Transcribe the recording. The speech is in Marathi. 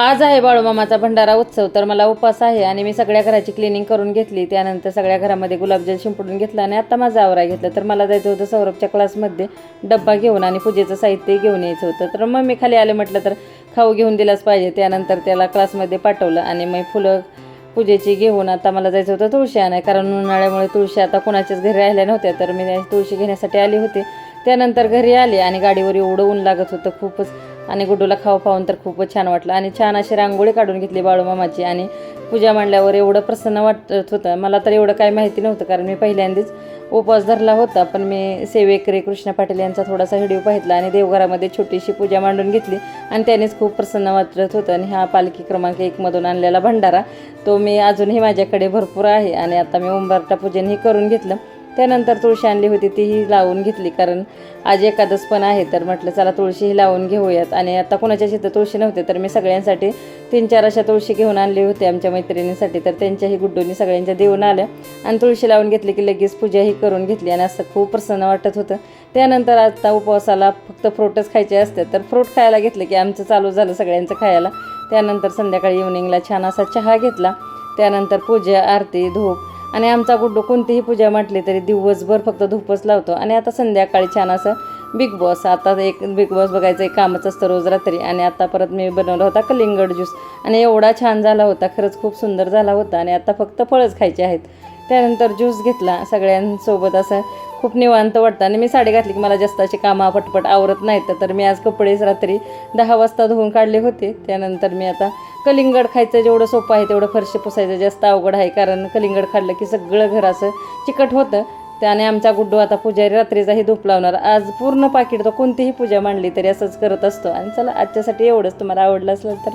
आज आहे बाळूमामाचा भंडारा उत्सव, तर मला उपवास आहे आणि मी सगळ्या घराची क्लिनिंग करून घेतली. त्यानंतर सगळ्या घरामध्ये गुलाबजल शिंपडून घेतला आणि आता माझा आवरा घेतला. तर मला जायचं होतं सौरभच्या क्लासमध्ये डब्बा घेऊन आणि पूजेचं साहित्य घेऊन यायचं होतं. तर मग मी खाली आले, म्हटलं तर खाऊ घेऊन दिलाच पाहिजे. त्यानंतर त्याला क्लासमध्ये पाठवलं आणि मग फुलं पूजेची घेऊन आता मला जायचं होतं तुळशी आणाय, कारण उन्हाळ्यामुळे तुळशी आता कोणाच्याच घरी राहिल्या नव्हत्या. तर मी तुळशी घेण्यासाठी आली होते. त्यानंतर घरी आले आणि गाडीवर एवढं ऊन लागत होतं खूपच, आणि गुड्डूला खाऊ पाहून तर खूपच छान वाटलं. आणि छान अशी रांगोळी काढून घेतली बाळूमामाची आणि पूजा मांडल्यावर एवढं प्रसन्न वाटत होतं. मला तर एवढं काय माहिती नव्हतं, कारण मी पहिल्यांदाच उपवास धरला होता. पण मी सेवेकरी कृष्णा पाटील यांचा थोडासा व्हिडिओ पाहितला आणि देवघरामध्ये छोटीशी पूजा मांडून घेतली आणि त्यानेच खूप प्रसन्न वाटत होतं. आणि हा पालखी क्रमांक 1मधून आणलेला भंडारा तो मी अजूनही माझ्याकडे भरपूर आहे. आणि आता मी उंबरठा पूजनही करून घेतलं. त्यानंतर तुळशी आणली होती तीही लावून घेतली, कारण आज एकादश पण आहे. तर म्हटलं चला तुळशीही लावून घेऊयात. आणि आता कोणाच्या तिथं तुळशी नव्हते, तर मी सगळ्यांसाठी 3-4 अशा तुळशी घेऊन आणली होती आमच्या मैत्रिणींसाठी. तर त्यांच्याही गुड्डूंनी सगळ्यांच्या देऊन आल्या आणि तुळशी लावून घेतली की लगेच पूजाही करून घेतली आणि असं खूप प्रसन्न वाटत होतं. त्यानंतर आता उपवासाला फक्त फ्रूटच खायचे असते, तर फ्रूट खायला घेतले की आमचं चालू झालं सगळ्यांचं खायला. त्यानंतर संध्याकाळी इव्हनिंगला छान असा चहा घेतला. त्यानंतर पूजा, आरती, धूप. आणि आमचा गुड्डू कोणतीही पूजा म्हटली तरी दिवसभर फक्त धूपच लावतो. आणि आता संध्याकाळी छान असं बिग बॉस, आता एक बिग बॉस बघायचं एक कामच असतं रोज रात्री. आणि आता परत मी बनवला होता कलिंगड ज्यूस आणि एवढा छान झाला होता, खरंच खूप सुंदर झाला होता. आणि आता फक्त फळच खायचे आहेत. त्यानंतर ज्यूस घेतला सगळ्यांसोबत, असं खूप निवांत वाटतं. आणि मी साडी घातली की मला जास्त अशी कामं पटपट आवरत नाहीत. तर मी आज कपडेच रात्री 10 वाजता धुवून काढले होते. त्यानंतर मी आता कलिंगड खायचं जेवढं सोपं आहे तेवढं फरशी पुसायचं जास्त अवघड आहे, कारण कलिंगड खाल्लं की सगळं घर असं चिकट होतं. त्याने आमचा गुड्डू आता पुजारी रात्रीचाही धूप लावणार. आज पूर्ण पाकिट तो कोणतीही पूजा मांडली तरी असंच करत असतो. आणि चला आजच्यासाठी एवढंच. तुम्हाला आवडलं असेल तर